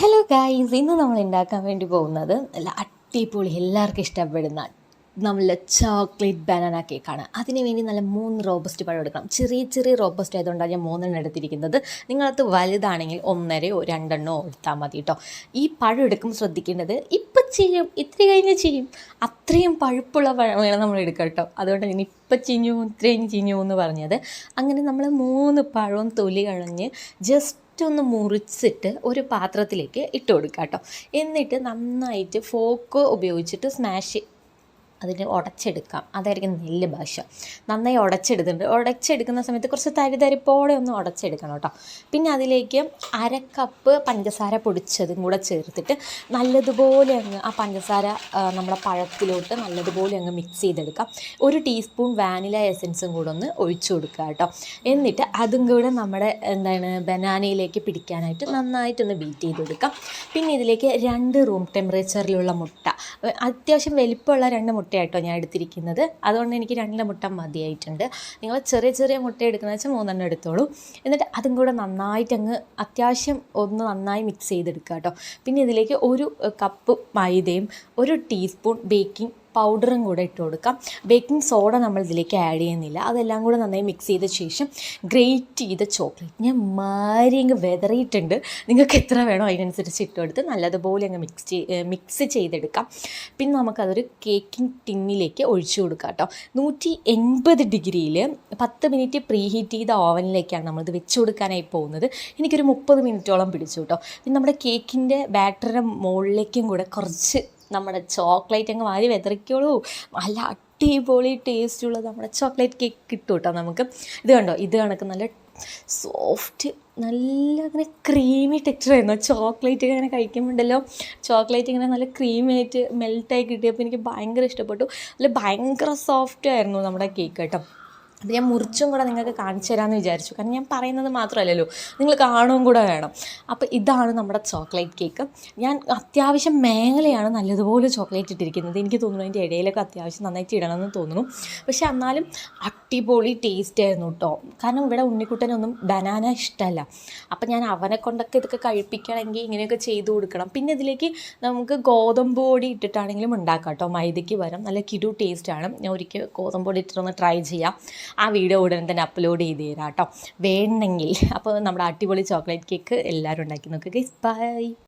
Hello guys, ഇന്ന് നമ്മൾ ഉണ്ടാക്കാൻ വേണ്ടി പോകുന്നത് നല്ല അടിപൊളി എല്ലാവർക്കും ഇഷ്ടപ്പെടുന്ന നമ്മളെ ചോക്ലേറ്റ് ബനാന കേക്കാണ്. അതിന് വേണ്ടി നല്ല 3 റോബസ്റ്റ് പഴം എടുക്കണം. ചെറിയ ചെറിയ റോബസ്റ്റ് ആയതുകൊണ്ടാണ് ഞാൻ 3 എടുത്തിരിക്കുന്നത്. നിങ്ങളത് വലുതാണെങ്കിൽ 1.5 2 എടുത്താൽ മതി കേട്ടോ. ഈ പഴം എടുക്കുമ്പോൾ ശ്രദ്ധിക്കേണ്ടത് ഇപ്പം ചെയ്യും, ഇത്തിരി കഴിഞ്ഞ് ചെയ്യും, അത്രയും പഴുപ്പുള്ള പഴം വേണം നമ്മൾ എടുക്കാം കേട്ടോ. അതുകൊണ്ടാണ് ഞാൻ ഇപ്പം ചിഞ്ഞു ഇത്രയും ചിഞ്ഞു എന്ന് പറഞ്ഞത്. അങ്ങനെ നമ്മൾ 3 പഴവും തൊലി കളഞ്ഞ് ജസ്റ്റ് ഒന്ന് മുറിച്ചിട്ട് ഒരു പാത്രത്തിലേക്ക് ഇട്ട് കൊടുക്കുക കേട്ടോ. എന്നിട്ട് നന്നായിട്ട് ഫോക്ക് ഉപയോഗിച്ചിട്ട് സ്മാഷ് അതിന് ഉടച്ചെടുക്കാം. അതായിരിക്കും നെല്ല് ഭാഷ. നന്നായി ഉടച്ചെടുക്കുന്ന സമയത്ത് കുറച്ച് തരിതരിപ്പോടെ ഒന്ന് ഉടച്ചെടുക്കണം കേട്ടോ. പിന്നെ അതിലേക്ക് 1/2 കപ്പ് പഞ്ചസാര പൊടിച്ചതും കൂടെ ചേർത്തിട്ട് നല്ലതുപോലെ അങ്ങ് ആ പഞ്ചസാര നമ്മുടെ പഴത്തിലോട്ട് നല്ലതുപോലെ അങ്ങ് മിക്സ് ചെയ്തെടുക്കാം. 1 ടീസ്പൂൺ വാനില എസൻസും കൂടെ ഒന്ന് ഒഴിച്ചു കൊടുക്കുക കേട്ടോ. എന്നിട്ട് അതും കൂടെ നമ്മുടെ ബനാനയിലേക്ക് പിടിക്കാനായിട്ട് നന്നായിട്ടൊന്ന് ബീറ്റ് ചെയ്ത് കൊടുക്കാം. പിന്നെ ഇതിലേക്ക് 2 റൂം ടെമ്പറേച്ചറിലുള്ള മുട്ട, അത്യാവശ്യം വലിപ്പമുള്ള 2 മുട്ടയായിട്ടോ ഞാൻ എടുത്തിരിക്കുന്നത്. അതുകൊണ്ട് എനിക്ക് 2 മുട്ട മതിയായിട്ടുണ്ട്. നിങ്ങൾ ചെറിയ ചെറിയ മുട്ട എടുക്കുന്നത് വെച്ചാൽ 3 എടുത്തോളൂ. എന്നിട്ട് അതും കൂടെ നന്നായിട്ട് അങ്ങ് അത്യാവശ്യം ഒന്ന് നന്നായി മിക്സ് ചെയ്തെടുക്കുക കേട്ടോ. പിന്നെ ഇതിലേക്ക് 1 കപ്പ് മൈദയും 1 ടീസ്പൂൺ ബേക്കിംഗ് പൗഡറും കൂടെ ഇട്ട് കൊടുക്കാം. ബേക്കിംഗ് സോഡ നമ്മൾ ഇതിലേക്ക് ആഡ് ചെയ്യുന്നില്ല. അതെല്ലാം കൂടെ നന്നായി മിക്സ് ചെയ്ത ശേഷം ഗ്രേറ്റ് ചെയ്ത ചോക്ലേറ്റ് ഞാൻ അങ്ങ് വെതറിയിട്ടുണ്ട്. നിങ്ങൾക്ക് എത്ര വേണോ അതിനനുസരിച്ച് ഇട്ട് കൊടുത്ത് നല്ലതുപോലെ അങ്ങ് മിക്സ് ചെയ്തെടുക്കാം. പിന്നെ നമുക്കതൊരു കേക്കിംഗ് ടിന്നിലേക്ക് ഒഴിച്ചു കൊടുക്കാം കേട്ടോ. 180 ഡിഗ്രിയിൽ 10 മിനിറ്റ് പ്രീ ഹീറ്റ് ചെയ്ത ഓവനിലേക്കാണ് നമ്മളിത് വെച്ച് കൊടുക്കാനായി പോകുന്നത്. എനിക്കൊരു 30 മിനിറ്റോളം പിടിച്ചു കേട്ടോ. പിന്നെ നമ്മുടെ കേക്കിൻ്റെ ബാറ്ററിൻ്റെ മുകളിലേക്കും കൂടെ കുറച്ച് നമ്മുടെ ചോക്ലേറ്റ് അങ്ങ് വാരി വെതറിക്കോളൂ. നല്ല അടിപൊളി ടേസ്റ്റുള്ള നമ്മുടെ ചോക്ലേറ്റ് കേക്ക് കിട്ടും കേട്ടോ നമുക്ക്. ഇത് കണ്ടോ, ഇത് കണക്ക് നല്ല സോഫ്റ്റ്, നല്ല അങ്ങനെ ക്രീമി ടെക്സ്ചർ ആയിരുന്നു. ചോക്ലേറ്റ് ഇങ്ങനെ കഴിക്കുമ്പോണ്ടല്ലോ, ചോക്ലേറ്റ് ഇങ്ങനെ നല്ല ക്രീമി ആയിട്ട് മെൽറ്റായി കിട്ടിയപ്പോൾ എനിക്ക് ഭയങ്കര ഇഷ്ടപ്പെട്ടു. നല്ല ഭയങ്കര സോഫ്റ്റ് ആയിരുന്നു നമ്മുടെ കേക്ക് കേട്ടോ. അത് ഞാൻ മുറിച്ചും കൂടെ നിങ്ങൾക്ക് കാണിച്ചു തരാമെന്ന് വിചാരിച്ചു. കാരണം ഞാൻ പറയുന്നത് മാത്രമല്ലല്ലോ, നിങ്ങൾ കാണുകയും കൂടെ വേണം. അപ്പോൾ ഇതാണ് നമ്മുടെ ചോക്ലേറ്റ് കേക്ക്. ഞാൻ അത്യാവശ്യം മേലെയാണ് നല്ലതുപോലെ ചോക്ലേറ്റ് ഇട്ടിരിക്കുന്നത്. എനിക്ക് തോന്നുന്നു അതിൻ്റെ ഇടയിലൊക്കെ അത്യാവശ്യം നന്നായിട്ട് ഇടണമെന്ന് തോന്നുന്നു. പക്ഷെ എന്നാലും അടിപൊളി ടേസ്റ്റ് ആയിരുന്നു കേട്ടോ. കാരണം ഇവിടെ ഉണ്ണിക്കുട്ടനൊന്നും ബനാന ഇഷ്ടമല്ല. അപ്പം ഞാൻ അവനെ കൊണ്ടൊക്കെ ഇതൊക്കെ കഴിപ്പിക്കണമെങ്കിൽ ഇങ്ങനെയൊക്കെ ചെയ്തു കൊടുക്കണം. പിന്നെ ഇതിലേക്ക് നമുക്ക് ഗോതമ്പ് പൊടി ഇട്ടിട്ടാണെങ്കിലും ഉണ്ടാക്കാം കേട്ടോ. മൈദയ്ക്ക് പകരം നല്ല കിടു ടേസ്റ്റാണ്. ഞാൻ ഒരിക്കൽ ഗോതമ്പ് പൊടി ഇട്ടിട്ടൊന്ന് ട്രൈ ചെയ്യാം. ആ വീഡിയോ ഉടനെ തന്നെ അപ്ലോഡ് ചെയ്ത് തരാം കേട്ടോ വേണമെങ്കിൽ. അപ്പോൾ നമ്മുടെ അടിപൊളി ചോക്ലേറ്റ് കേക്ക് എല്ലാവരും ഉണ്ടാക്കി നോക്കുക. ബൈ.